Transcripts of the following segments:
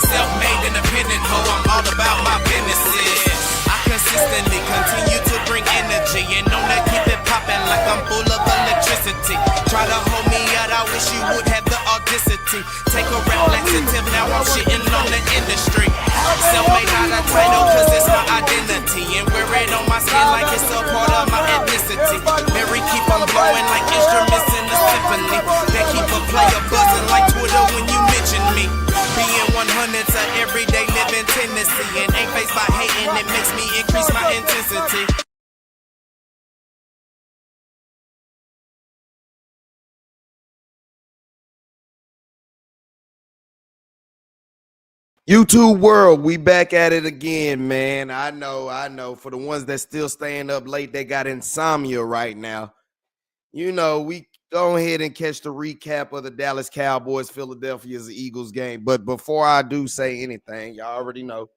Self-made independent hoe, I'm all about my businesses. I consistently continue to bring energy and known to keep it popping like I'm full of electricity. Try to hold me out, I wish you would have the audacity. Take a rap laxative, now I'm shitting on the industry. Self-made not a title, cause it's my identity. And wear it on my skin like it's a part of my ethnicity. Mary keep on blowing like instruments in the symphony. They keep a player buzzing like Twitter when you mention me. Being 100's a everyday living tendency. And ain't faced by hating, it makes me increase my intensity. YouTube world, we back at it again, man. I know. For the ones that still staying up late, they got insomnia right now. You know, we go ahead and catch the recap of the Dallas Cowboys, Philadelphia's Eagles game. But before I do say anything, y'all already know,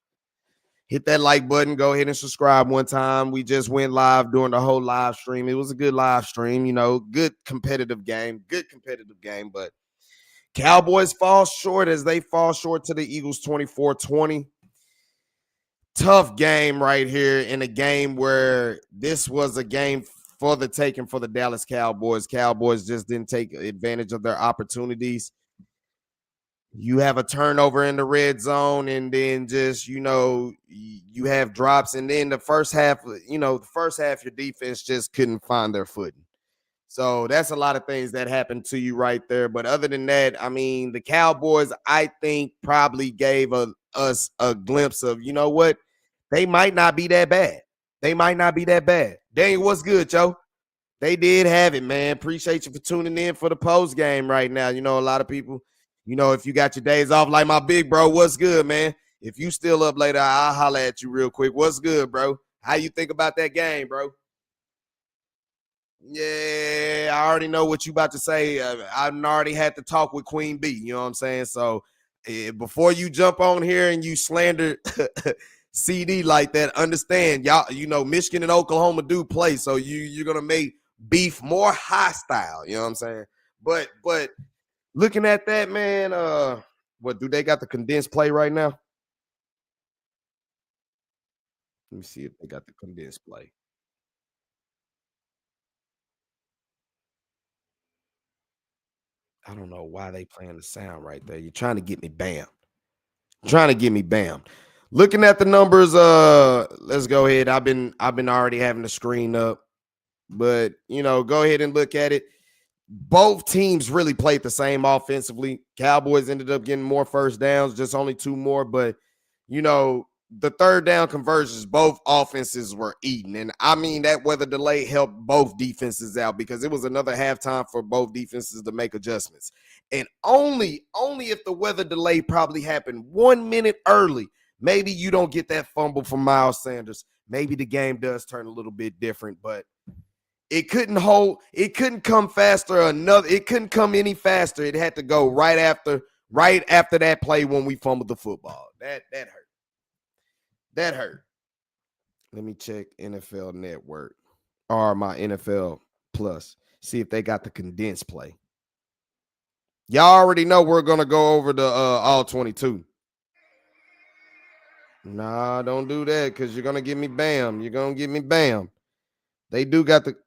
hit that like button. Go ahead and subscribe one time. We just went live during the whole live stream. It was a good live stream, you know, good competitive game, but Cowboys fall short as they fall short to the Eagles 24-20. Tough game right here in a game where this was a game for the taking for the Dallas Cowboys. Cowboys just didn't take advantage of their opportunities. You have a turnover in the red zone, and then just, you know, you have drops. And then the first half, your defense just couldn't find their footing. So that's a lot of things that happened to you right there. But other than that, I mean, the Cowboys, I think, probably gave us a glimpse of, you know what? They might not be that bad. Daniel, what's good, Joe? They did have it, man. Appreciate you for tuning in for the post game right now. You know, a lot of people, you know, if you got your days off like my big bro, what's good, man? If you still up later, I'll holler at you real quick. What's good, bro? How you think about that game, bro? Yeah, I already know what you about to say. I already had to talk with Queen B. You know what I'm saying? So before you jump on here and you slander CD like that, understand, y'all. You know, Michigan and Oklahoma do play, so you're gonna make beef more hostile. You know what I'm saying? But looking at that, man, what do they got the condensed play right now? Let me see if they got the condensed play. I don't know why they playing the sound right there. You're trying to get me bam. Looking at the numbers, let's go ahead. I've been already having the screen up, but you know, go ahead and look at it. Both teams really played the same offensively. Cowboys ended up getting more first downs, just only 2 more, but you know, the third down conversions, both offenses were eating. And I mean, that weather delay helped both defenses out because it was another halftime for both defenses to make adjustments. And only if the weather delay probably happened 1 minute early, maybe you don't get that fumble from Miles Sanders. Maybe the game does turn a little bit different, but it couldn't come any faster. It had to go right after that play when we fumbled the football. That hurt. Let me check NFL Network or my NFL Plus. See if they got the condensed play. Y'all already know we're gonna go over the all 22. Nah, don't do that because you're gonna get me bam. They do got the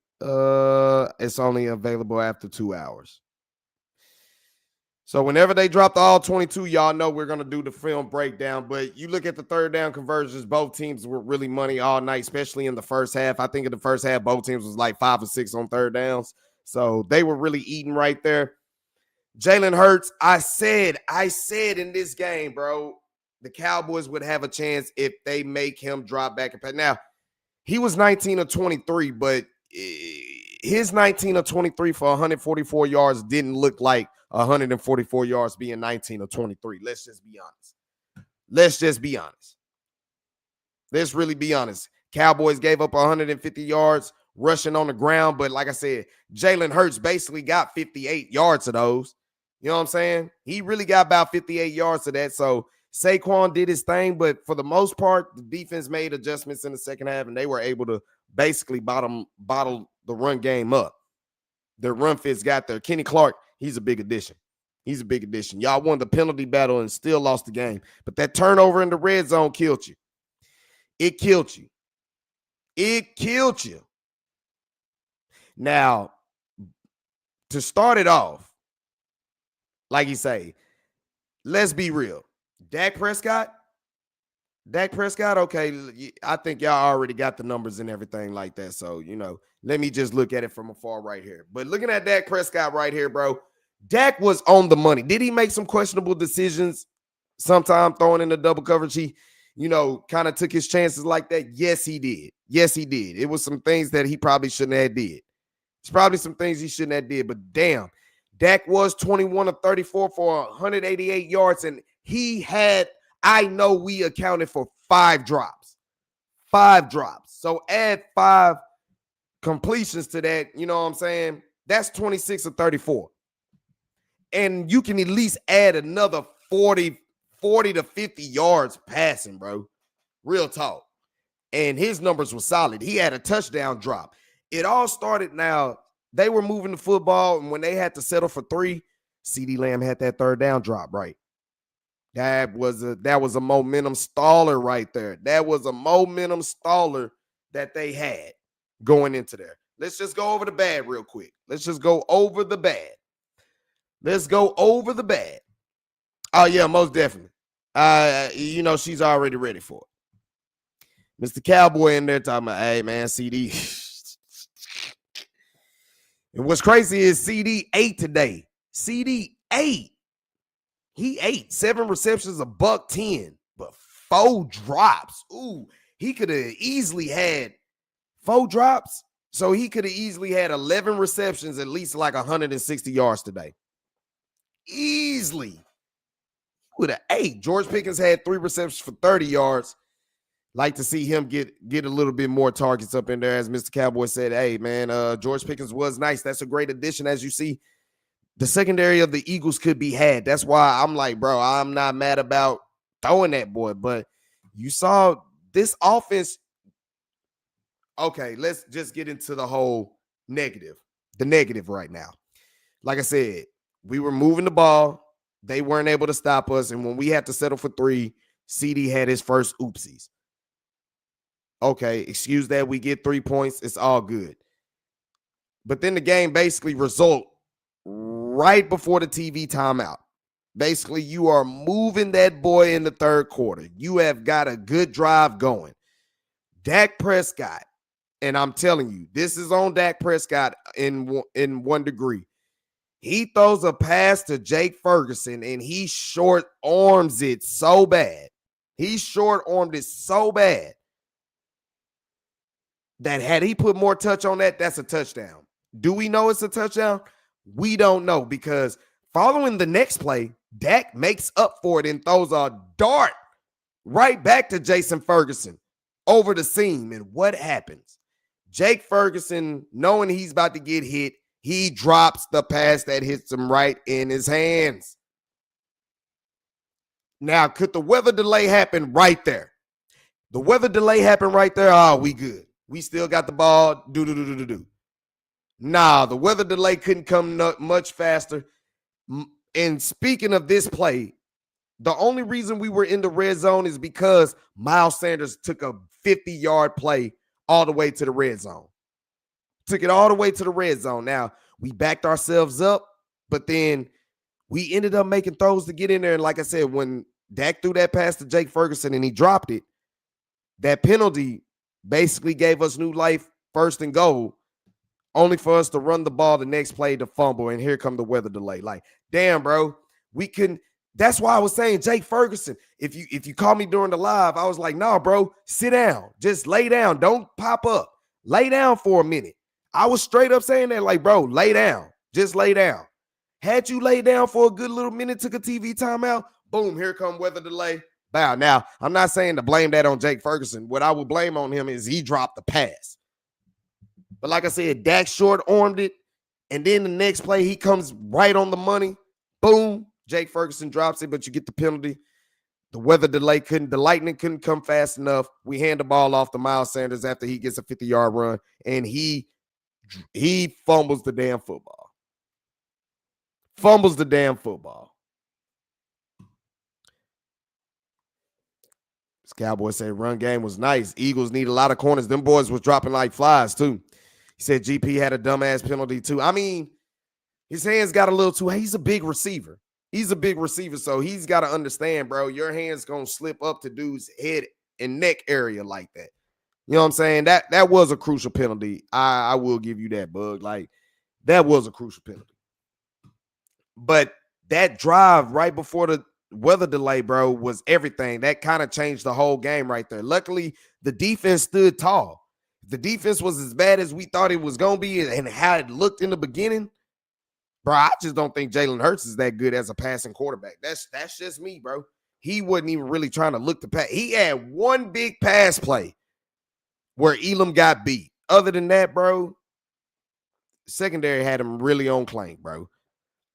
it's only available after 2 hours. So whenever they drop the all 22, y'all know we're going to do the film breakdown. But you look at the third down conversions, both teams were really money all night, especially in the first half. I think in the first half, both teams was like 5 or 6 on third downs. So they were really eating right there. Jalen Hurts, I said in this game, bro, the Cowboys would have a chance if they make him drop back and pass. Now, he was 19 of 23, but his 19 of 23 for 144 yards didn't look like 144 yards being 19 of 23. Let's just be honest. Let's really be honest. Cowboys gave up 150 yards rushing on the ground, but like I said, Jalen Hurts basically got 58 yards of those. You know what I'm saying? He really got about 58 yards of that. So Saquon did his thing, but for the most part, the defense made adjustments in the second half, and they were able to basically bottle the run game up. Their run fits got there. Kenny Clark, he's a big addition. He's a big addition. Y'all won the penalty battle and still lost the game. But that turnover in the red zone killed you. It killed you. It killed you. Now, to start it off, like you say, let's be real. Dak Prescott, okay, I think y'all already got the numbers and everything like that. So, let me just look at it from afar right here. But looking at Dak Prescott right here, bro, Dak was on the money. Did he make some questionable decisions sometime throwing in the double coverage? He, kind of took his chances like that. Yes, he did. Yes, he did. It was some things that he probably shouldn't have did. It's probably some things he shouldn't have did. But damn, Dak was 21 of 34 for 188 yards. And I know we accounted for 5 drops. 5 drops. So add 5 completions to that. You know what I'm saying? That's 26 of 34. And you can at least add another 40 to 50 yards passing, bro. Real talk. And his numbers were solid. He had a touchdown drop. It all started now. They were moving the football, and when they had to settle for 3, CeeDee Lamb had that third down drop, right? That was a momentum staller right there. That was a momentum staller that they had going into there. Let's just go over the bad real quick. Let's go over the bad. Oh, yeah, most definitely. She's already ready for it. Mr. Cowboy in there talking about, hey, man, CD. And what's crazy is CD ate today. CD ate. He ate 7 receptions, $110, but 4 drops. Ooh, he could have easily had 4 drops. So he could have easily had 11 receptions, at least like 160 yards today. Easily. With an 8. George Pickens had 3 receptions for 30 yards. Like to see him get a little bit more targets up in there. As Mr. Cowboy said, hey, man, George Pickens was nice. That's a great addition. As you see, the secondary of the Eagles could be had. That's why I'm like, bro, I'm not mad about throwing that boy. But you saw this offense. Okay, let's just get into the whole negative. The negative right now. Like I said, we were moving the ball. They weren't able to stop us. And when we had to settle for 3, CD had his first oopsies. Okay, excuse that. We get 3 points. It's all good. But then the game basically result right before the TV timeout. Basically, you are moving that boy in the third quarter. You have got a good drive going. Dak Prescott, and I'm telling you, this is on Dak Prescott in 1 degree. He throws a pass to Jake Ferguson, and he short arms it so bad. He short armed it so bad that had he put more touch on that, that's a touchdown. Do we know it's a touchdown? We don't know, because following the next play, Dak makes up for it and throws a dart right back to Jason Ferguson over the seam. And what happens? Jake Ferguson, knowing he's about to get hit, he drops the pass that hits him right in his hands. Now, could the weather delay happen right there? The weather delay happened right there. Oh, we good. We still got the ball. Nah, the weather delay couldn't come much faster. And speaking of this play, the only reason we were in the red zone is because Miles Sanders took a 50-yard play all the way to the red zone. Took it all the way to the red zone. Now, we backed ourselves up, but then we ended up making throws to get in there. And like I said, when Dak threw that pass to Jake Ferguson and he dropped it, that penalty basically gave us new life, 1st and goal, only for us to run the ball the next play to fumble, and here come the weather delay. Like, damn, bro, we couldn't. That's why I was saying Jake Ferguson. If you call me during the live, I was like, nah, bro, sit down. Just lay down. Don't pop up. Lay down for a minute. I was straight up saying that, like, bro, lay down. Just lay down. Had you laid down for a good little minute, took a TV timeout, boom, here come weather delay. Bow. Now, I'm not saying to blame that on Jake Ferguson. What I would blame on him is he dropped the pass. But like I said, Dak short-armed it, and then the next play, he comes right on the money. Boom, Jake Ferguson drops it, but you get the penalty. The weather delay the lightning couldn't come fast enough. We hand the ball off to Miles Sanders after he gets a 50-yard run, and he fumbles the damn football. Fumbles the damn football. This Cowboy said run game was nice. Eagles need a lot of corners. Them boys was dropping like flies, too. He said GP had a dumbass penalty, too. I mean, his hands got a little too. He's a big receiver. So he's got to understand, bro, your hands going to slip up to dude's head and neck area like that. You know what I'm saying? That was a crucial penalty. I will give you that, Bug. Like, that was a crucial penalty. But that drive right before the weather delay, bro, was everything. That kind of changed the whole game right there. Luckily, the defense stood tall. If the defense was as bad as we thought it was going to be and how it looked in the beginning, bro, I just don't think Jalen Hurts is that good as a passing quarterback. That's just me, bro. He wasn't even really trying to look to pass. He had one big pass play where Elam got beat. Other than that, bro, secondary had him really on clank, bro.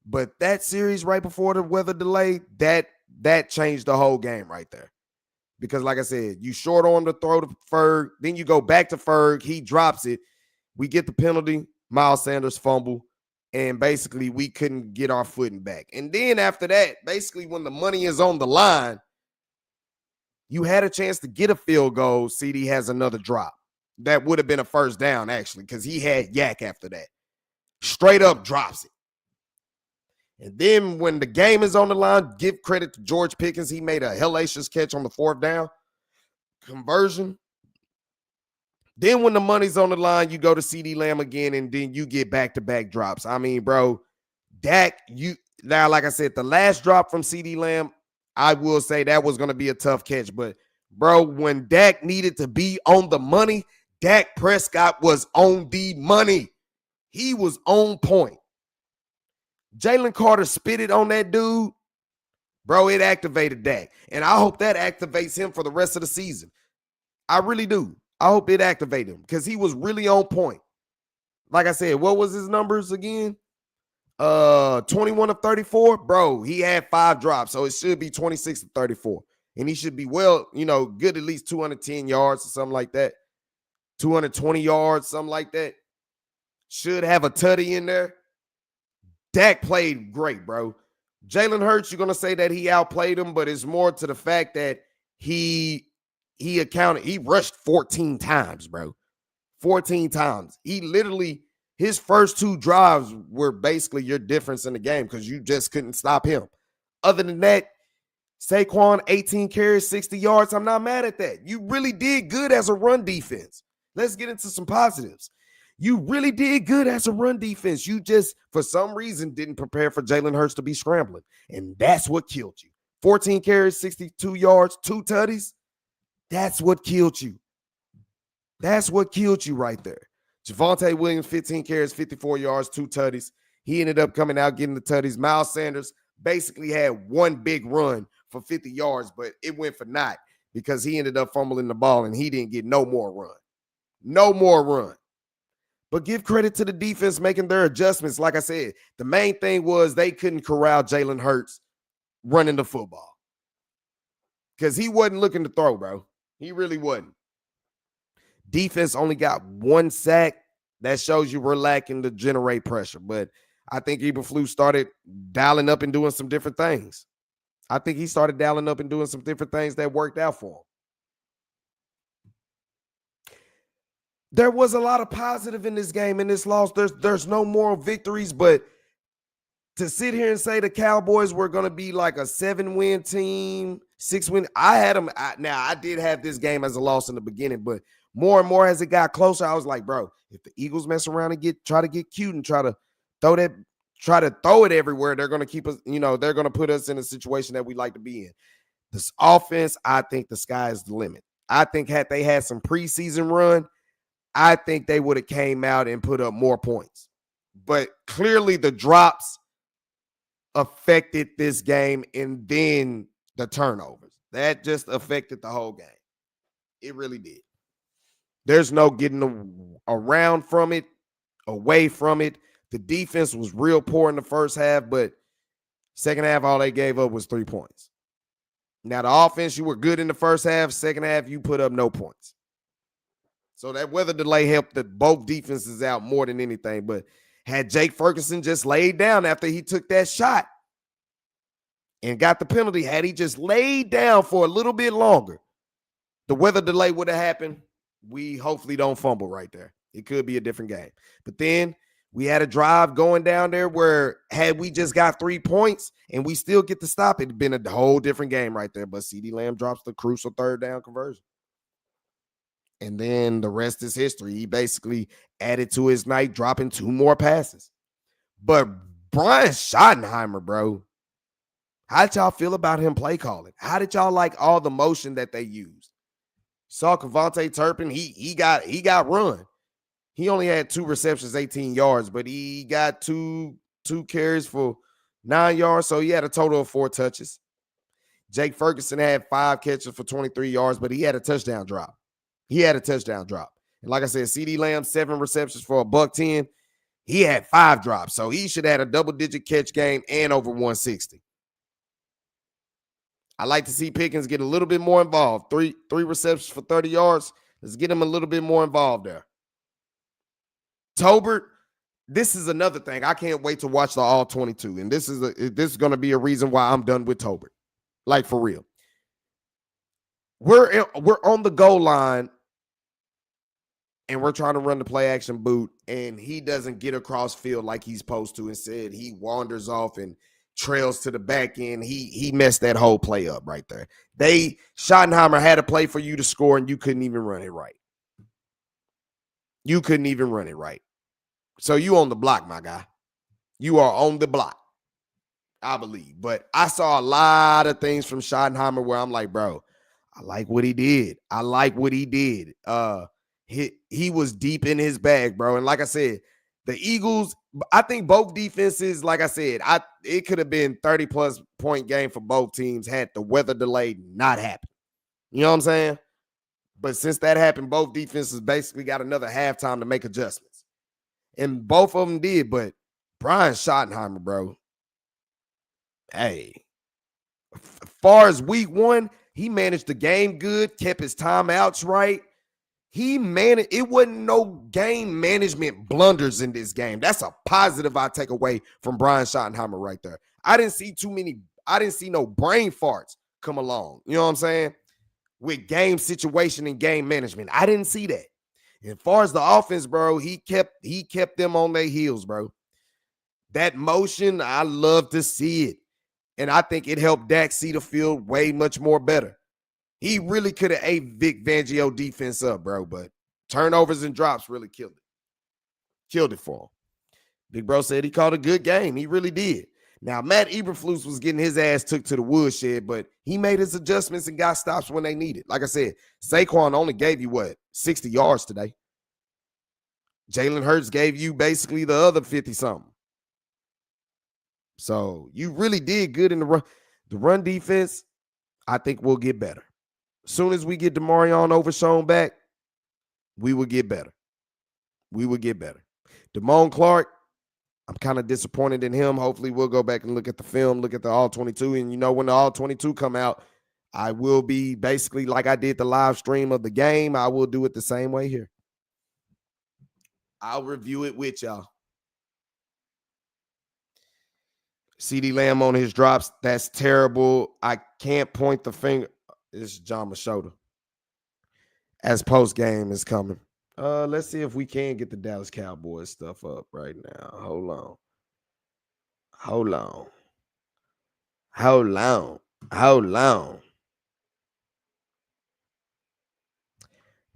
But that series right before the weather delay, that changed the whole game right there. Because like I said, you short on the throw to Ferg, then you go back to Ferg, he drops it. We get the penalty, Miles Sanders fumble, and basically we couldn't get our footing back. And then after that, basically when the money is on the line, you had a chance to get a field goal. CD has another drop. That would have been a first down, actually, because he had yak after that. Straight up drops it. And then when the game is on the line, give credit to George Pickens. He made a hellacious catch on the fourth down conversion. Then when the money's on the line, you go to CD Lamb again, and then you get back-to-back drops. I mean, bro, Dak, now, like I said, the last drop from CD Lamb, I will say that was going to be a tough catch. But, bro, when Dak needed to be on the money, Dak Prescott was on the money. He was on point. Jalen Carter spit it on that dude. Bro, it activated Dak. And I hope that activates him for the rest of the season. I really do. I hope it activated him because he was really on point. Like I said, what was his numbers again? 21 of 34. Bro, he had 5 drops, so it should be 26 of 34. And he should be good at least 210 yards or something like that. 220 yards, something like that. Should have a tutty in there. Dak played great, bro. Jalen Hurts, you're going to say that he outplayed him, but it's more to the fact that he rushed 14 times, bro. 14 times. He literally, his first 2 drives were basically your difference in the game because you just couldn't stop him. Other than that, Saquon, 18 carries, 60 yards. I'm not mad at that. You really did good as a run defense. Let's get into some positives. You really did good as a run defense. You just, for some reason, didn't prepare for Jalen Hurts to be scrambling. And that's what killed you. 14 carries, 62 yards, 2 tutties. That's what killed you. That's what killed you right there. Javonte Williams, 15 carries, 54 yards, 2 tutties. He ended up coming out getting the tutties. Miles Sanders basically had one big run for 50 yards, but it went for naught because he ended up fumbling the ball and he didn't get no more run. No more run. But give credit to the defense making their adjustments. Like I said, the main thing was they couldn't corral Jalen Hurts running the football because he wasn't looking to throw, bro. He really wasn't. Defense only got 1 sack. That shows you we're lacking to generate pressure. But I think Eberflus started dialing up and doing some different things. That worked out for him. There was a lot of positive in this game, in this loss. There's no moral victories, but to sit here and say the Cowboys were going to be like a 7-win team, 6-win, I had them. I did have this game as a loss in the beginning, but more and more as it got closer, I was like, bro, if the Eagles mess around and try to get cute and try to throw it everywhere, they're going to keep us, they're going to put us in a situation that we like to be in. This offense, I think the sky is the limit. I think had they had some preseason run, I think they would have came out and put up more points. But clearly the drops affected this game and then the turnovers. That just affected the whole game. It really did. There's no getting around from it, away from it. The defense was real poor in the first half, but second half, all they gave up was 3 points. Now, the offense, you were good in the first half. Second half, you put up no points. So that weather delay helped both defenses out more than anything. But Had Jake Ferguson just laid down after he took that shot and got the penalty, had he just laid down for a little bit longer, the weather delay would have happened. We hopefully don't fumble right there. It could be a different game. But then we had a drive going down there where had we just got 3 points and we still get to stop, it'd been a whole different game right there. But CeeDee Lamb drops the crucial third down conversion. And then the rest is history. He basically added to his night, dropping 2 more passes. But Brian Schottenheimer, bro, how did y'all feel about him play calling? How did y'all like all the motion that they used? Saw Kevontae Turpin, he got run. He only had 2 receptions, 18 yards, but he got two carries for 9 yards, so he had a total of 4 touches. Jake Ferguson had 5 catches for 23 yards, but he had a touchdown drop. And like I said, CeeDee Lamb, 7 receptions for $110. He had 5 drops, so he should have had a double-digit catch game and over 160. I like to see Pickens get a little bit more involved. Three receptions for 30 yards. Let's get him a little bit more involved there. Tolbert, this is another thing. I can't wait to watch the all 22. And this is going to be a reason why I'm done with Tolbert. Like, for real. We're on the goal line and we're trying to run the play action boot, and he doesn't get across field like he's supposed to. Instead, he wanders off and trails to the back end. He messed that whole play up right there. Schottenheimer had a play for you to score, and you couldn't even run it right. So you on the block, my guy. You are on the block, I believe. But I saw a lot of things from Schottenheimer where I'm like, bro, I like what he did. He was deep in his bag, bro. And like I said, the Eagles, I think both defenses, like I said, it could have been 30-plus point game for both teams had the weather delay not happened. You know what I'm saying? But since that happened, both defenses basically got another halftime to make adjustments. And both of them did, but Brian Schottenheimer, bro, hey, as far as week 1, he managed the game good, kept his timeouts right. It wasn't no game management blunders in this game. That's a positive I take away from Brian Schottenheimer right there. I didn't see no brain farts come along. You know what I'm saying? With game situation and game management. I didn't see that. As far as the offense, bro, he kept them on their heels, bro. That motion, I love to see it. And I think it helped Dak see the field way much more better. He really could have ate Vic Fangio defense up, bro, but turnovers and drops really killed it. Killed it for him. Big bro said he called a good game. He really did. Now, Matt Eberflus was getting his ass took to the woodshed, but he made his adjustments and got stops when they needed. Like I said, Saquon only gave you, 60 yards today. Jalen Hurts gave you basically the other 50-something. So you really did good in the run. The run defense, I think will get better. As soon as we get Demarion Overshown back, we will get better. Damone Clark, I'm kind of disappointed in him. Hopefully we'll go back and look at the film, look at the all-22. And when the all-22 come out, I will be basically like I did the live stream of the game. I will do it the same way here. I'll review it with y'all. CeeDee Lamb on his drops, that's terrible. I can't point the finger. It's John Machota. As Postgame is coming. Let's see if we can get the Dallas Cowboys stuff up right now. Hold on.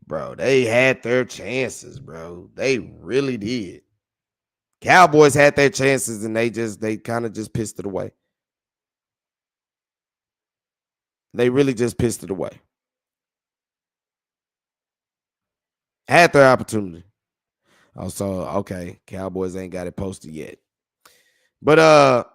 Bro, they had their chances, bro. They really did. Cowboys had their chances and they kind of just pissed it away. They really just pissed it away. Had their opportunity. Also, okay, Cowboys ain't got it posted yet. But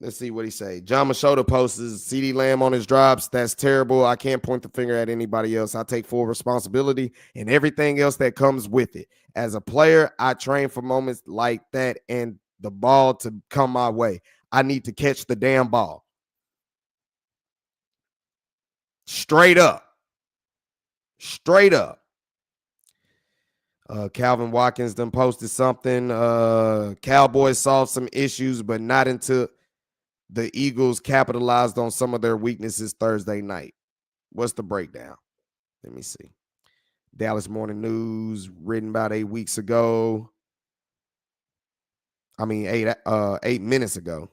let's see what he say. John Machota posts CeeDee Lamb on his drops. That's terrible. I can't point the finger at anybody else. I take full responsibility and everything else that comes with it. As a player, I train for moments like that and the ball to come my way. I need to catch the damn ball. Straight up. Calvin Watkins done posted something. Cowboys solved some issues, but not until the Eagles capitalized on some of their weaknesses Thursday night. What's the breakdown? Let me see. Dallas Morning News, written about 8 weeks ago. I mean, 8 minutes ago.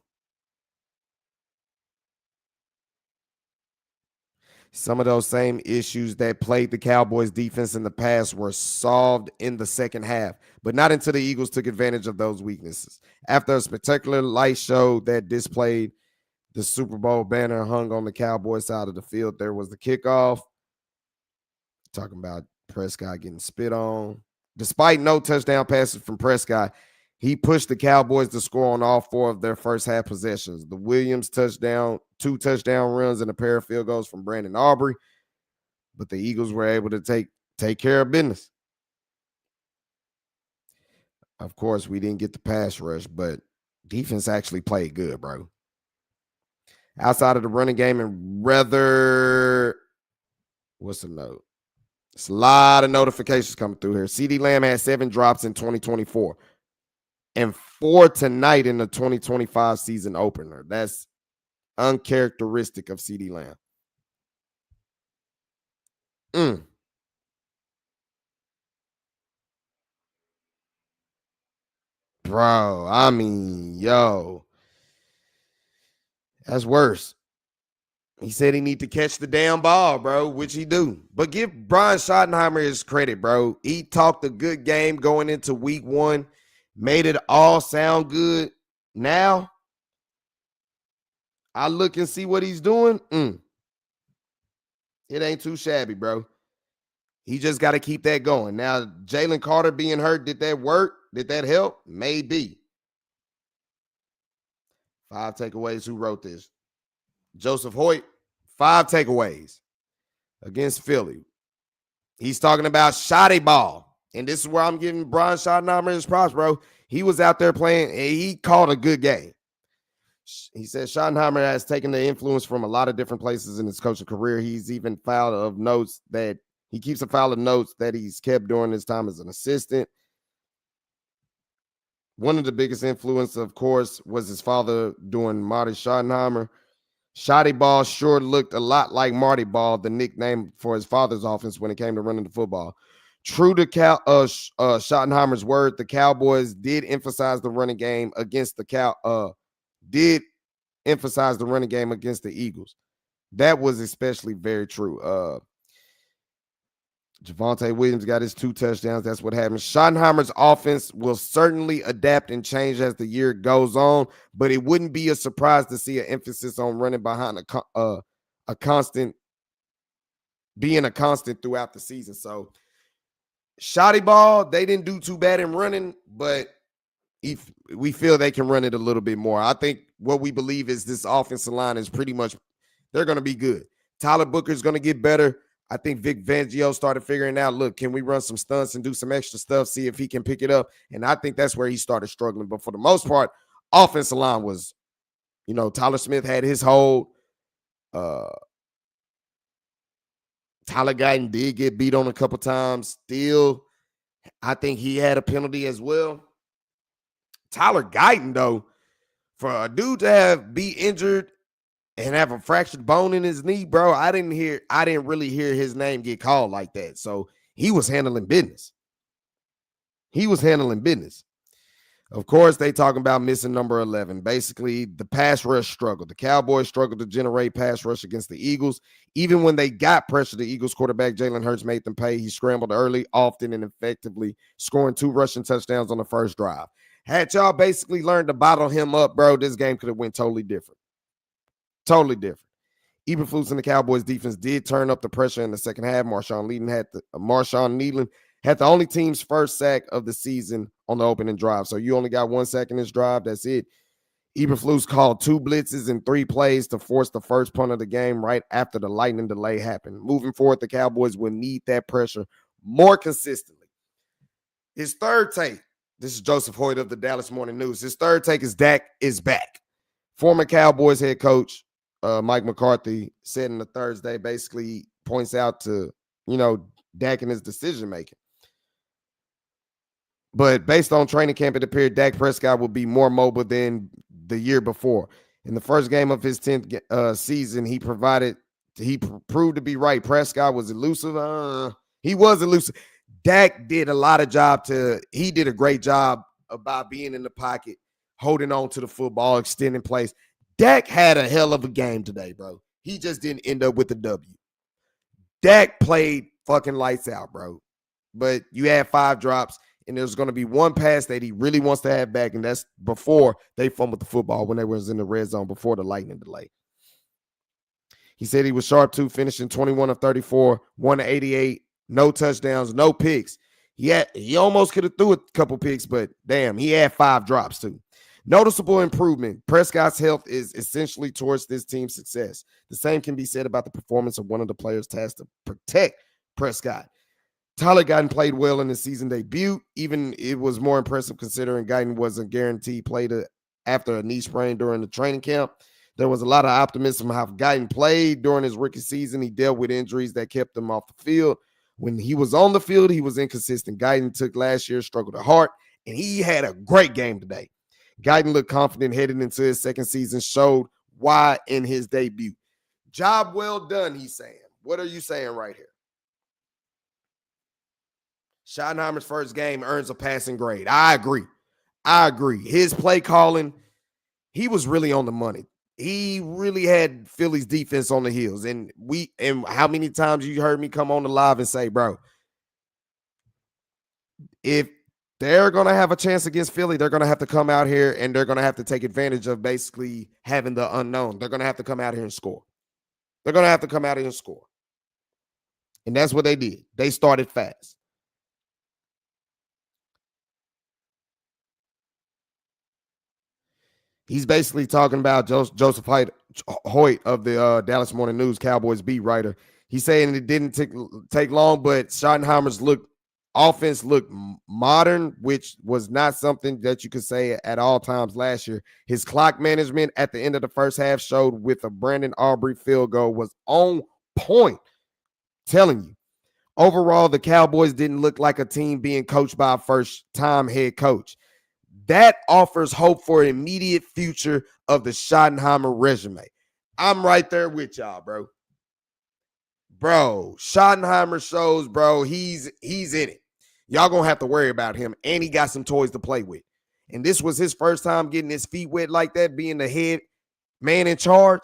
Some of those same issues that plagued the Cowboys defense in the past were solved in the second half, but not until the Eagles took advantage of those weaknesses. After a spectacular light show that displayed the Super Bowl banner hung on the Cowboys side of the field, there was the kickoff. Talking about Prescott getting spit on. Despite no touchdown passes from Prescott, he pushed the Cowboys to score on all 4 of their first half possessions. The Williams touchdown, 2 touchdown runs, and a pair of field goals from Brandon Aubrey. But the Eagles were able to take care of business. Of course, we didn't get the pass rush, but defense actually played good, bro. Outside of the running game and what's the note? It's a lot of notifications coming through here. CeeDee Lamb had 7 drops in 2024 and 4 tonight in the 2025 season opener. That's uncharacteristic of CeeDee Lamb. Bro, I mean, yo, that's worse. He said he need to catch the damn ball, bro, which he do. But give Brian Schottenheimer his credit, bro. He talked a good game going into week 1, made it all sound good. Now, I look and see what he's doing. It ain't too shabby, bro. He just got to keep that going. Now, Jalen Carter being hurt, did that work? Did that help? Maybe. 5 takeaways. Who wrote this? Joseph Hoyt. 5 takeaways against Philly. He's talking about shotty ball. And this is where I'm giving Brian Schottenheimer his props, bro. He was out there playing, and he called a good game. He said Schottenheimer has taken the influence from a lot of different places in his coaching career. He's even filed of notes that he keeps a file of notes that he's kept during his time as an assistant. One of the biggest influence, of course, was his father doing Marty Schottenheimer. Shotty Ball sure looked a lot like Marty Ball, the nickname for his father's offense when it came to running the football. True to Schottenheimer's word, the Cowboys did emphasize the running game against the Eagles. That was especially very true. Javonte Williams got his 2 touchdowns. That's what happened. Schottenheimer's offense will certainly adapt and change as the year goes on, but it wouldn't be a surprise to see an emphasis on running behind a constant, being a constant throughout the season. So, shotty ball, they didn't do too bad in running, but if we feel they can run it a little bit more. I think what we believe is this offensive line is pretty much, they're going to be good. Tyler Booker's going to get better. I think Vic Fangio started figuring out, look, can we run some stunts and do some extra stuff, see if he can pick it up? And I think that's where he started struggling. But for the most part, offensive line was, Tyler Smith had his hold. Tyler Guyton did get beat on a couple times. Still, I think he had a penalty as well. Tyler Guyton, though, for a dude to be injured and have a fractured bone in his knee, bro, I didn't really hear his name get called like that. So he was handling business. Of course, they talking about missing number 11. Basically, the pass rush struggled. The Cowboys struggled to generate pass rush against the Eagles. Even when they got pressure, the Eagles quarterback Jalen Hurts made them pay. He scrambled early, often, and effectively, scoring 2 rushing touchdowns on the first drive. Had y'all basically learned to bottle him up, bro, this game could have went totally different. Totally different. Eberflus and the Cowboys defense did turn up the pressure in the second half. Marshawn Needland had the only team's first sack of the season on the opening drive. So you only got 1 sack in this drive. That's it. Eberflus called 2 blitzes and 3 plays to force the first punt of the game right after the lightning delay happened. Moving forward, the Cowboys will need that pressure more consistently. His third take, this is Joseph Hoyt of the Dallas Morning News. His third take is Dak is back. Former Cowboys head coach Mike McCarthy said in the Thursday, basically points out to, Dak and his decision-making. But based on training camp, it appeared Dak Prescott would be more mobile than the year before. In the first game of his 10th season, he proved to be right. Prescott was elusive. He was elusive. Dak did he did a great job about being in the pocket, holding on to the football, extending plays. Dak had a hell of a game today, bro. He just didn't end up with the W. Dak played fucking lights out, bro. But you had 5 drops, and there's going to be one pass that he really wants to have back, and that's before they fumbled the football when they was in the red zone before the lightning delay. He said he was sharp too, finishing 21 of 34, 188, no touchdowns, no picks. He almost could have threw a couple picks, but damn, he had 5 drops too. Noticeable improvement. Prescott's health is essentially towards this team's success. The same can be said about the performance of one of the players tasked to protect Prescott. Tyler Guyton played well in his season debut. Even it was more impressive considering Guyton wasn't guaranteed played after a knee sprain during the training camp. There was a lot of optimism how Guyton played during his rookie season. He dealt with injuries that kept him off the field. When he was on the field, he was inconsistent. Guyton took last year, struggled at heart, and he had a great game today. Guyton looked confident heading into his second season, showed why in his debut. Job well done, he's saying. What are you saying right here? Schottenheimer's first game earns a passing grade. I agree. His play calling, he was really on the money. He really had Philly's defense on the heels. And how many times you heard me come on the live and say, bro, if they're going to have a chance against Philly, they're going to have to come out here and they're going to have to take advantage of basically having the unknown. They're going to have to come out here and score. And that's what they did. They started fast. He's basically talking about Joseph Hoyt of the Dallas Morning News, Cowboys beat writer. He's saying it didn't take long, but Schottenheimer's offense looked modern, which was not something that you could say at all times last year. His clock management at the end of the first half showed with a Brandon Aubrey field goal was on point. Telling you. Overall, the Cowboys didn't look like a team being coached by a first-time head coach. That offers hope for an immediate future of the Schottenheimer resume. I'm right there with y'all, bro. Bro, Schottenheimer shows, bro, he's in it. Y'all gonna have to worry about him, and he got some toys to play with. And this was his first time getting his feet wet like that, being the head man in charge.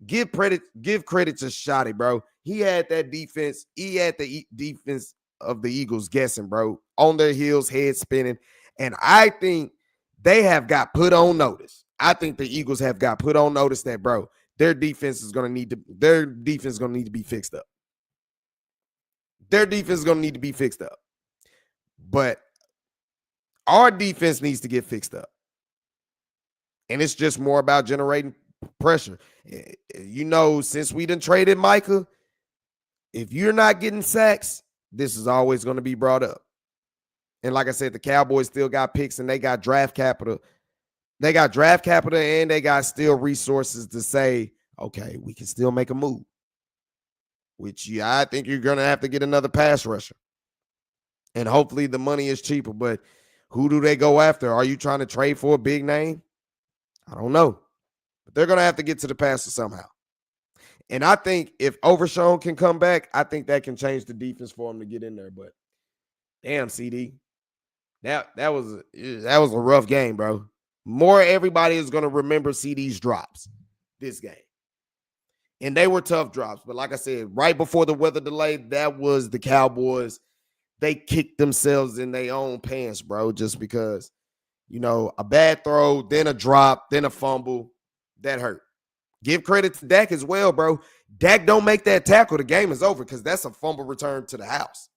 Give credit to Shotty, bro. He had that defense. He had the defense of the Eagles guessing, bro, on their heels, head spinning. And I think they have got put on notice. I think the Eagles have got put on notice that, bro, their defense is going to need to be fixed up. Their defense is going to need to be fixed up. But our defense needs to get fixed up. And it's just more about generating pressure. You know, since we done traded Micah, if you're not getting sacks, this is always going to be brought up. And like I said, the Cowboys still got picks and they got draft capital. They got draft capital and they got still resources to say, okay, we can still make a move. Which I think you're going to have to get another pass rusher. And hopefully the money is cheaper. But who do they go after? Are you trying to trade for a big name? I don't know. But they're going to have to get to the passer somehow. And I think if Overshown can come back, I think that can change the defense for him to get in there. But damn, CD. That was a rough game, bro. More everybody is going to remember CD's drops this game. And they were tough drops. But like I said, right before the weather delay, that was the Cowboys. They kicked themselves in their own pants, bro, just because, you know, a bad throw, then a drop, then a fumble. That hurt. Give credit to Dak as well, bro. Dak don't make that tackle, the game is over because that's a fumble return to the house.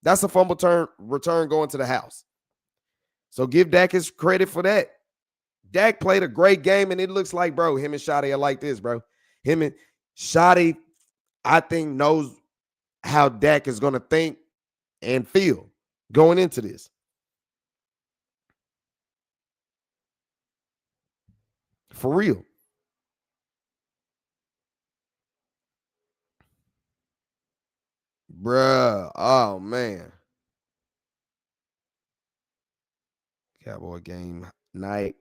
That's a fumble return going to the house. So give Dak his credit for that. Dak played a great game, and it looks like, bro, him and Shotty are like this, bro. Him and Shotty, I think, knows how Dak is going to think and feel going into this. For real. Bruh. Oh, man. Cowboy game night.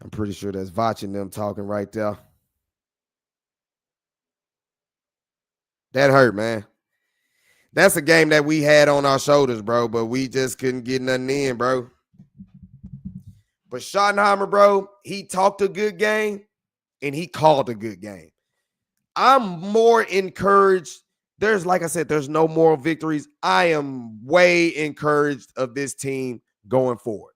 I'm pretty sure that's watching them talking right there. That hurt, man. That's a game that we had on our shoulders, bro, but we just couldn't get nothing in, bro. But Schottenheimer, bro, he talked a good game and he called a good game. I'm more encouraged. There's, like I said, there's no moral victories. I am way encouraged of this team going forward.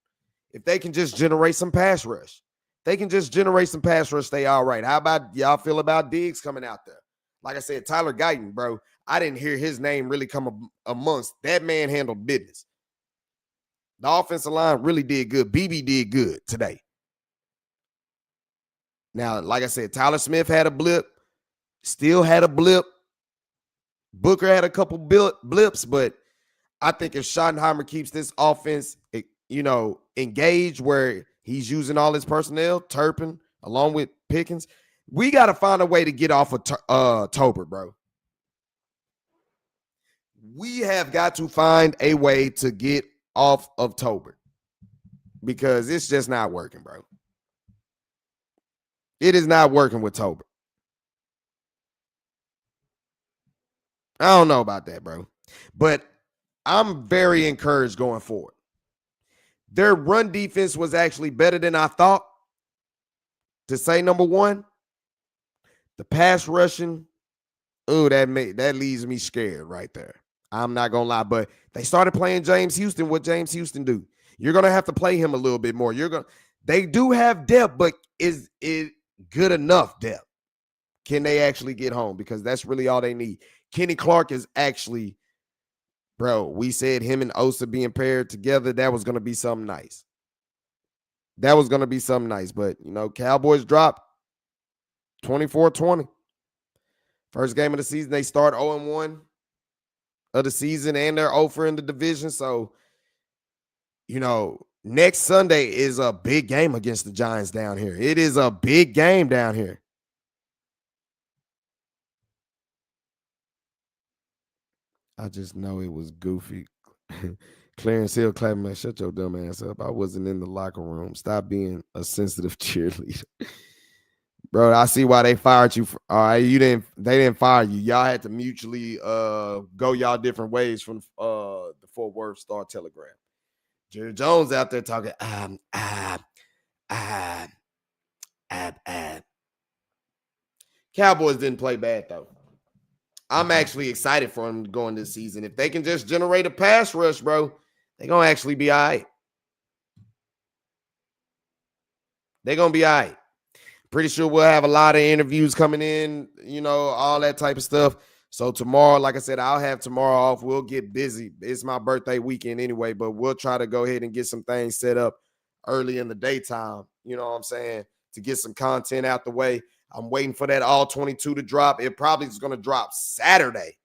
If they can just generate some pass rush, they stay all right. How about y'all feel about Diggs coming out there? Like I said, Tyler Guyton, bro, I didn't hear his name really come amongst. That man handled business. The offensive line really did good. BB did good today. Now, like I said, Tyler Smith had a blip. Still had a blip. Booker had a couple blips, but I think if Schottenheimer keeps this offense, engaged where he's using all his personnel, Turpin, along with Pickens, we got to find a way to get off of Tolbert, bro. We have got to find a way to get off of Tolbert because it's just not working, bro. It is not working with Tolbert. I don't know about that, bro. But I'm very encouraged going forward. Their run defense was actually better than I thought. To say number one, the pass rushing, that leaves me scared right there. I'm not going to lie, but they started playing James Houston. What James Houston do? You're going to have to play him a little bit more. They do have depth, but is it good enough depth? Can they actually get home? Because that's really all they need. Kenny Clark is actually, bro, we said him and Osa being paired together, that was going to be something nice. But, Cowboys dropped 24-20. First game of the season, they start 0-1 of the season, and they're over in the division. So, next Sunday is a big game against the Giants down here. It is a big game down here. I just know it was goofy. Clarence Hill clapping, man, shut your dumb ass up. I wasn't in the locker room. Stop being a sensitive cheerleader. Bro, I see why they fired you. All right, they didn't fire you. Y'all had to mutually go y'all different ways from the Fort Worth Star Telegram. Jerry Jones out there talking, Cowboys didn't play bad, though. I'm actually excited for them going this season. If they can just generate a pass rush, bro, they're going to actually be all right. They're going to be all right. Pretty sure we'll have a lot of interviews coming in, all that type of stuff. So tomorrow, like I said, I'll have tomorrow off. We'll get busy. It's my birthday weekend anyway, but we'll try to go ahead and get some things set up early in the daytime, you know what I'm saying, to get some content out the way. I'm waiting for that all 22 to drop. It probably is going to drop Saturday.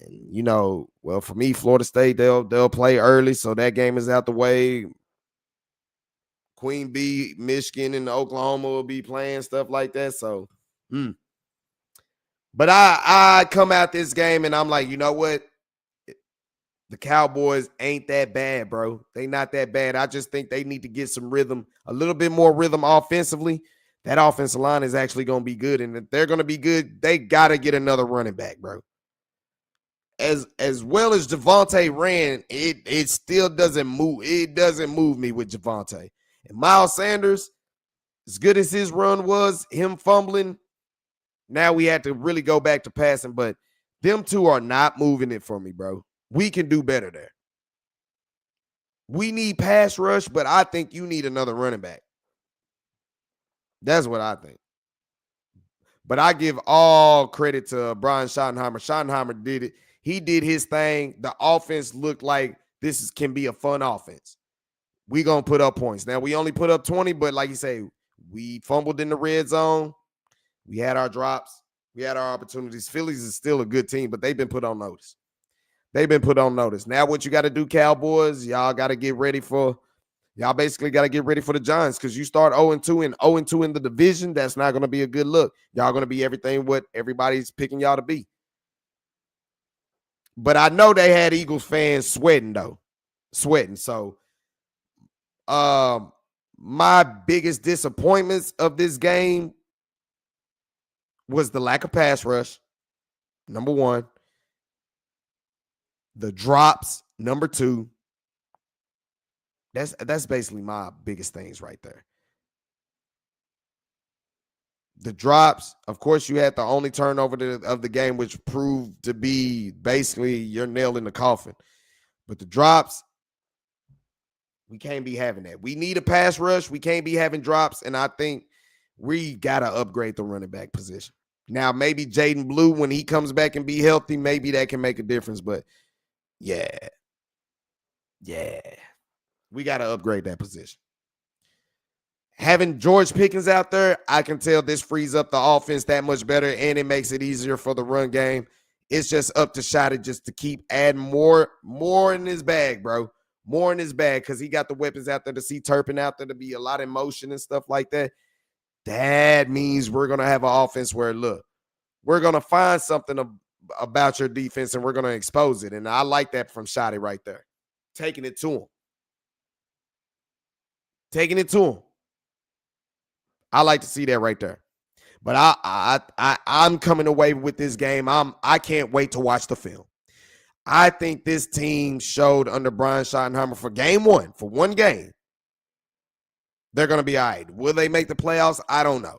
And, well, for me, Florida State, they'll play early, so that game is out the way. Queen Bee, Michigan, and Oklahoma will be playing, stuff like that. So, But I come out this game, and I'm like, you know what? The Cowboys ain't that bad, bro. They not that bad. I just think they need to get some rhythm, a little bit more rhythm offensively. That offensive line is actually going to be good. And if they're going to be good, they got to get another running back, bro. As well as Javonte ran, it still doesn't move. It doesn't move me with Javonte. And Miles Sanders, as good as his run was, him fumbling, now we had to really go back to passing. But them two are not moving it for me, bro. We can do better there. We need pass rush, but I think you need another running back. That's what I think. But I give all credit to Brian Schottenheimer. Schottenheimer did it. He did his thing. The offense looked like this can be a fun offense. We going to put up points. Now, we only put up 20, but like you say, we fumbled in the red zone. We had our drops. We had our opportunities. Phillies is still a good team, but they've been put on notice. Now what you got to do, Cowboys, y'all got to get ready for Y'all basically got to get ready for the Giants because you start 0-2 and 0-2 in the division. That's not going to be a good look. Y'all going to be everything what everybody's picking y'all to be. But I know they had Eagles fans sweating, though. sweating. So my biggest disappointments of this game was the lack of pass rush, number one. The drops, number two. That's basically my biggest things right there. The drops, of course, you had the only turnover of the game, which proved to be basically your nail in the coffin. But the drops, we can't be having that. We need a pass rush. We can't be having drops. And I think we got to upgrade the running back position. Now, maybe Jaden Blue, when he comes back and be healthy, maybe that can make a difference. But yeah, we got to upgrade that position. Having George Pickens out there, I can tell this frees up the offense that much better, and it makes it easier for the run game. It's just up to Shotty just to keep adding more in his bag, bro. More in his bag, because he got the weapons out there to see Turpin out there to be a lot of motion and stuff like that. That means we're going to have an offense where, look, we're going to find something about your defense, and we're going to expose it. And I like that from Shotty right there. Taking it to him. Taking it to him. I like to see that right there. But I'm coming away with this game. I can't wait to watch the film. I think this team showed under Brian Schottenheimer for game one, for one game, they're going to be all right. Will they make the playoffs? I don't know.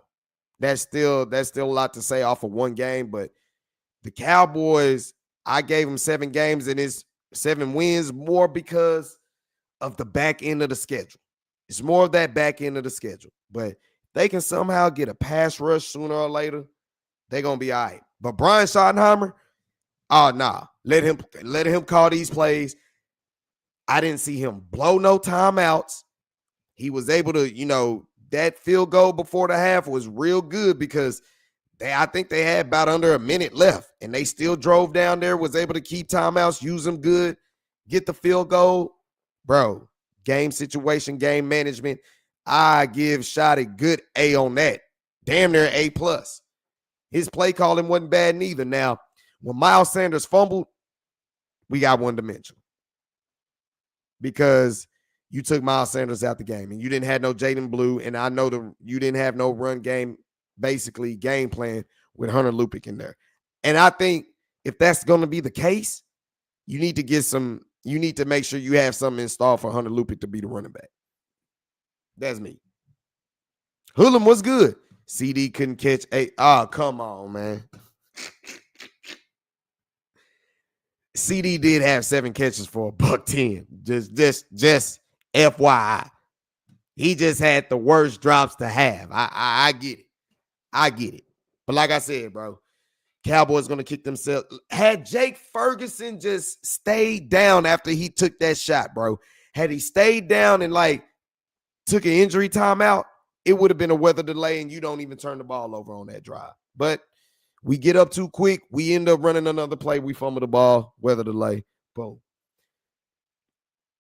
That's still a lot to say off of one game. But the Cowboys, I gave them 7 games and it's 7 wins more because of the back end of the schedule. It's more of that back end of the schedule. But they can somehow get a pass rush sooner or later, they're going to be all right. But Brian Schottenheimer, oh, nah. Let him call these plays. I didn't see him blow no timeouts. He was able to, that field goal before the half was real good because I think they had about under a minute left, and they still drove down there, was able to keep timeouts, use them good, get the field goal. Bro, game situation, game management, I give Shotty good A on that. Damn near A+. His play calling wasn't bad neither. Now, when Miles Sanders fumbled, we got one dimension. Because you took Miles Sanders out the game, and you didn't have no Jaden Blue, and I know you didn't have no run game, basically game plan with Hunter Lupick in there. And I think if that's going to be the case, you need to make sure you have something installed for Hunter Lupick to be the running back. That's me. Hulum was good. CD couldn't catch come on, man. CD did have 7 catches for $110. Just FYI. He just had the worst drops to have. I get it. I get it. But like I said, bro, Cowboys going to kick themselves. Had Jake Ferguson just stayed down after he took that shot, bro. Had he stayed down and took an injury timeout, it would have been a weather delay and you don't even turn the ball over on that drive. But we get up too quick. We end up running another play. We fumble the ball, weather delay, boom.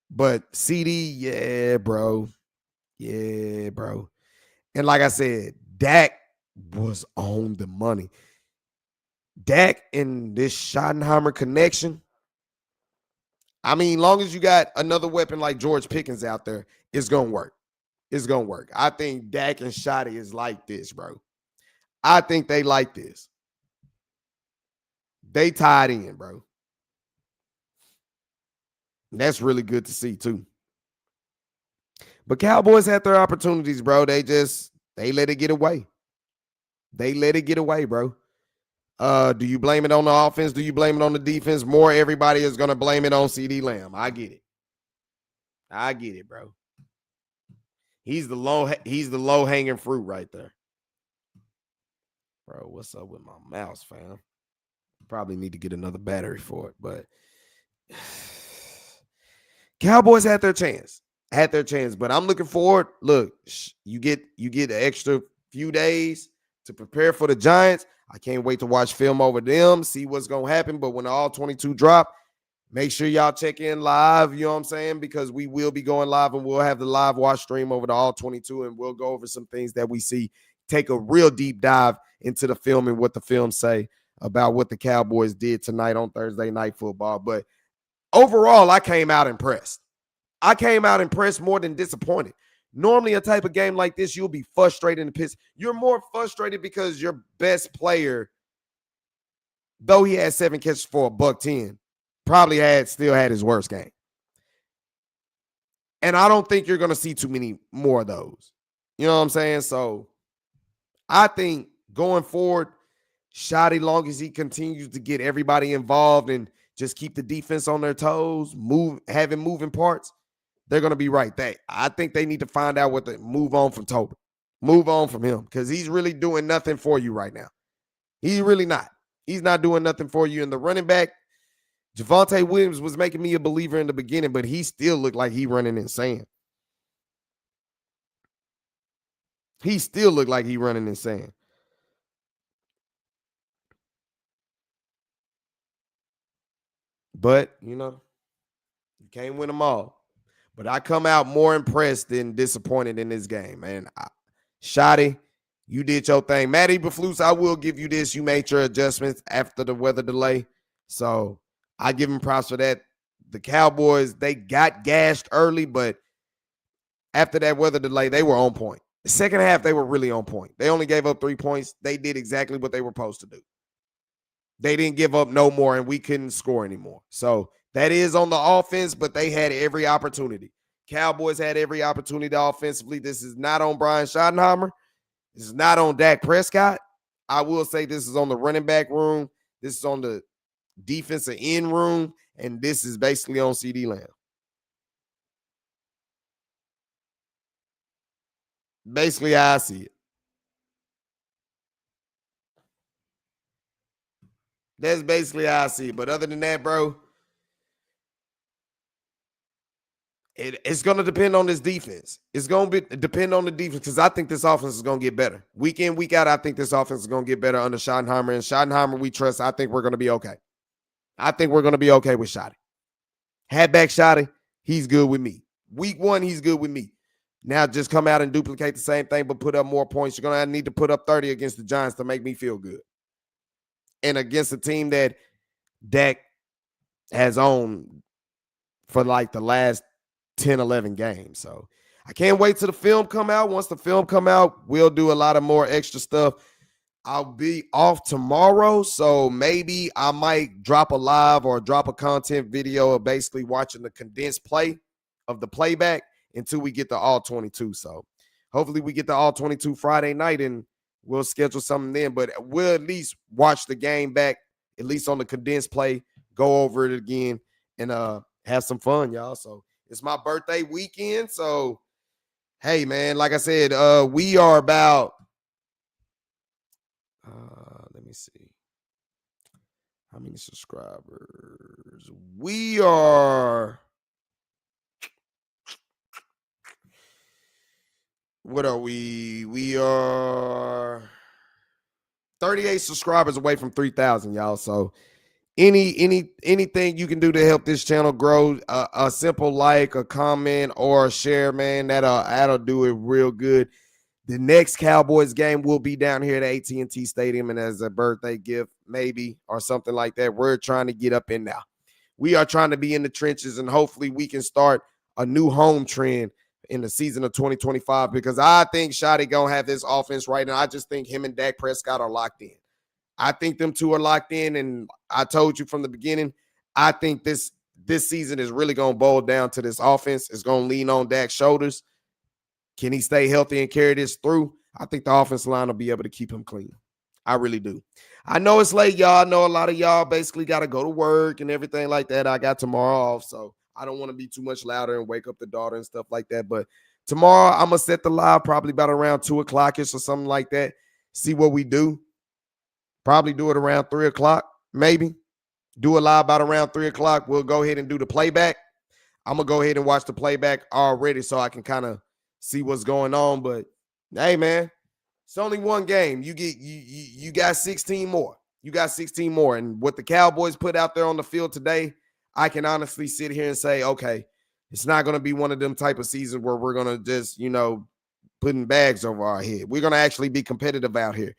But CD, yeah, bro. Yeah, bro. And like I said, Dak was on the money. Dak and this Schottenheimer connection, I mean, long as you got another weapon like George Pickens out there, it's going to work. It's going to work. I think Dak and Shotty is like this, bro. I think they like this. They tied in, bro. And that's really good to see, too. But Cowboys had their opportunities, bro. They let it get away. They let it get away, bro. Do you blame it on the offense? Do you blame it on the defense? More everybody is going to blame it on CD Lamb. I get it, bro. He's the low hanging fruit right there. Bro, what's up with my mouse, fam? Probably need to get another battery for it, but Cowboys had their chance. But I'm looking forward. Look, you get an extra few days to prepare for the Giants. I can't wait to watch film over them, see what's going to happen. But when all 22 drop, make sure y'all check in live, you know what I'm saying? Because we will be going live and we'll have the live watch stream over the all 22 and we'll go over some things that we see. Take a real deep dive into the film and what the film say about what the Cowboys did tonight on Thursday Night Football. But overall, I came out impressed. I came out impressed more than disappointed. Normally, a type of game like this, you'll be frustrated and pissed. You're more frustrated because your best player, though he had 7 catches for $110, probably still had his worst game. And I don't think you're going to see too many more of those. You know what I'm saying? So I think going forward, Shotty, long as he continues to get everybody involved and just keep the defense on their toes, having moving parts, they're going to be right there. I think they need to find out what to move on from Tobin. Move on from him because he's really doing nothing for you right now. He's really not. He's not doing nothing for you. And the running back, Javonte Williams, was making me a believer in the beginning, but he still looked like he running insane. He still looked like he running insane. But, you can't win them all. But I come out more impressed than disappointed in this game, man. Shotty, you did your thing. Matty Baflus, I will give you this. You made your adjustments after the weather delay. So I give him props for that. The Cowboys, they got gashed early, but after that weather delay, they were on point. The second half, they were really on point. They only gave up 3 points. They did exactly what they were supposed to do. They didn't give up no more, and we couldn't score anymore. So that is on the offense, but they had every opportunity. Cowboys had every opportunity offensively. This is not on Brian Schottenheimer. This is not on Dak Prescott. I will say this is on the running back room. This is on the defensive end room, and this is basically on CeeDee Lamb. Basically how I see it. That's basically how I see it. But other than that, bro, it's going to depend on this defense. It's going to depend on the defense because I think this offense is going to get better. Week in, week out, I think this offense is going to get better under Schottenheimer. And Schottenheimer, we trust. I think we're going to be okay. I think we're going to be okay with Shotty. Hatback Shotty, he's good with me. Week 1, he's good with me. Now just come out and duplicate the same thing but put up more points. You're going to need to put up 30 against the Giants to make me feel good. And against a team that Dak has owned for like the last 10, 11 games. So I can't wait till the film come out. Once the film come out, we'll do a lot of more extra stuff. I'll be off tomorrow, so maybe I might drop a live or drop a content video of basically watching the condensed play of the playback until we get the all 22. So hopefully we get the all 22 Friday night and we'll schedule something then, but we'll at least watch the game back, at least on the condensed play, go over it again, and have some fun, y'all. So it's my birthday weekend. So, hey, man, like I said, we are about, let me see. How many subscribers? We are, what are we? We are 38 subscribers away from 3,000, y'all. So anything you can do to help this channel grow, a simple like, a comment, or a share, man, that'll do it real good. The next Cowboys game will be down here at AT&T Stadium, and as a birthday gift, maybe, or something like that. We're trying to get up in now. We are trying to be in the trenches, and hopefully we can start a new home trend in the season of 2025 because I think Shotty gonna have this offense right now. I just think him and Dak Prescott are locked in. I think them two are locked in, and I told you from the beginning, I think this season is really going to boil down to this offense. It's going to lean on Dak's shoulders. Can he stay healthy and carry this through? I think the offensive line will be able to keep him clean. I really do. I know it's late, y'all. I know a lot of y'all basically got to go to work and everything like that. I got tomorrow off, so I don't want to be too much louder and wake up the daughter and stuff like that. But tomorrow, I'm going to set the live probably about around 2 o'clock-ish or something like that. See what we do. Probably do it around 3 o'clock, maybe. Do a live about around 3 o'clock. We'll go ahead and do the playback. I'm going to go ahead and watch the playback already so I can kind of see what's going on. But, hey, man, it's only one game. You got 16 more. You got 16 more. And what the Cowboys put out there on the field today, I can honestly sit here and say, okay, it's not going to be one of them type of seasons where we're going to just, putting bags over our head. We're going to actually be competitive out here.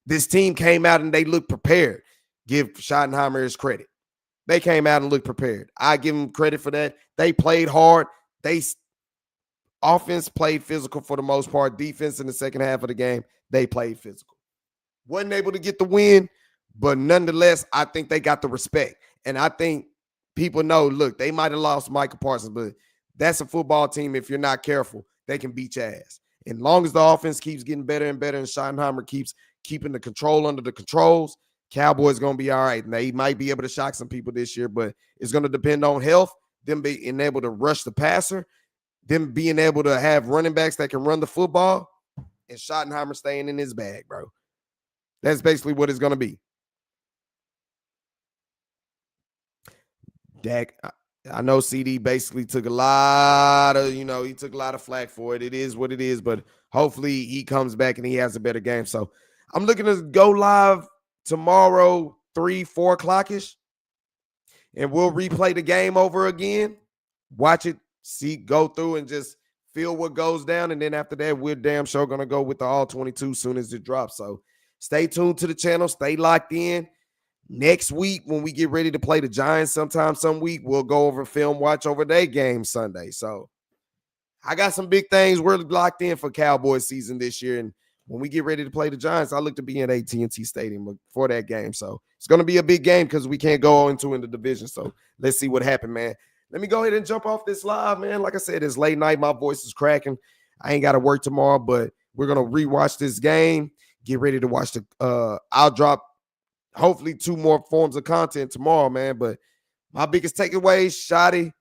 This team came out and they looked prepared. Give Schottenheimer his credit. They came out and looked prepared. I give them credit for that. They played hard. Offense played physical for the most part. Defense in the second half of the game, they played physical. Wasn't able to get the win, but nonetheless, I think they got the respect. And I think people know, look, they might have lost Michael Parsons, but that's a football team. If you're not careful, they can beat your ass. And as long as the offense keeps getting better and better and Schottenheimer keeps keeping the control under the controls, Cowboys going to be all right. And they might be able to shock some people this year, but it's going to depend on health, them being able to rush the passer, them being able to have running backs that can run the football, and Schottenheimer staying in his bag, bro. That's basically what it's going to be. Dak, I know CD basically took a lot of, he took a lot of flack for it. It is what it is, but hopefully he comes back and he has a better game. So I'm looking to go live tomorrow, 3-4 o'clock-ish, and we'll replay the game over again. Watch it, go through and just feel what goes down. And then after that, we're damn sure going to go with the all 22 soon as it drops. So stay tuned to the channel. Stay locked in. Next week, when we get ready to play the Giants some week, we'll go over film watch over their game Sunday. So I got some big things. We're locked in for Cowboys season this year. And when we get ready to play the Giants, I look to be in AT&T Stadium for that game. So it's going to be a big game because we can't go into in the division. So let's see what happens, man. Let me go ahead and jump off this live, man. Like I said, it's late night. My voice is cracking. I ain't got to work tomorrow, but we're going to rewatch this game. Get ready to watch I'll drop hopefully 2 more forms of content tomorrow, man. But my biggest takeaway, Shotty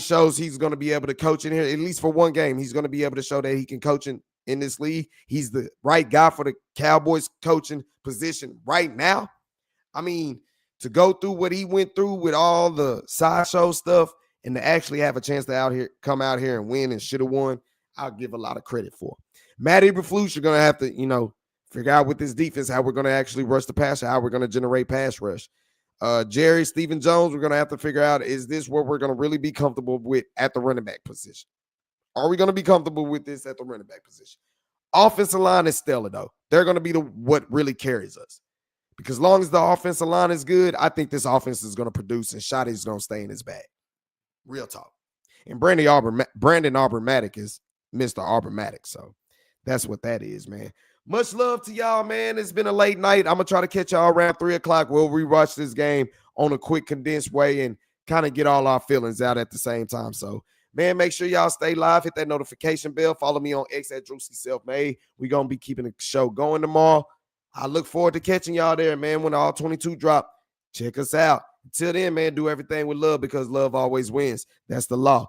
shows he's going to be able to coach in here, at least for one game. He's going to be able to show that he can coach in this league. He's the right guy for the Cowboys coaching position right now. I mean, to go through what he went through with all the sideshow stuff and to actually have a chance to come out here and win and should have won, I'll give a lot of credit for. Matt Eberflus, you're going to have to, figure out with this defense how we're going to actually rush the passer, how we're going to generate pass rush. Jerry, Stephen Jones, we're going to have to figure out, is this what we're going to really be comfortable with at the running back position? Are we going to be comfortable with this at the running back position? Offensive line is stellar, though. They're going to be what really carries us. Because as long as the offensive line is good, I think this offense is going to produce and Shotty's going to stay in his bag. Real talk. And Brandon Auburn-Matic is Mr. Auburn-Matic. So that's what that is, man. Much love to y'all, man. It's been a late night. I'm going to try to catch y'all around 3 o'clock. We'll rewatch this game on a quick, condensed way and kind of get all our feelings out at the same time. So, man, make sure y'all stay live. Hit that notification bell. Follow me on X at Drewski Selfmade. We're going to be keeping the show going tomorrow. I look forward to catching y'all there, man, when all 22 drop. Check us out. Until then, man, do everything with love because love always wins. That's the law.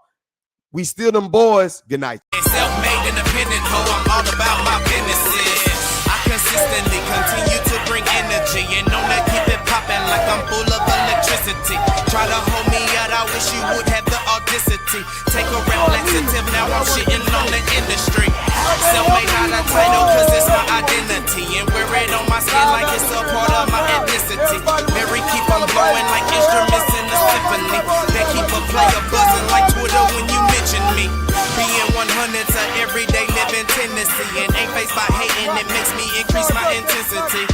We still them boys. Good night. Self-made independent, I'm all about my businesses. I consistently continue to bring energy and know that keep it popping like I'm full of electricity. Try to hold me out, I wish you would have the audacity. Take a reflexive, now I'm shitting on the industry. Self-made not a title cause it's my identity. And wear it on my skin like it's a part of my ethnicity. Mary keep on blowing like instruments in a symphony. They keep a player buzzing like Twitter when you mention me. Being 100 to everyday living tendency. And ain't faced by hating, it makes me increase my intensity.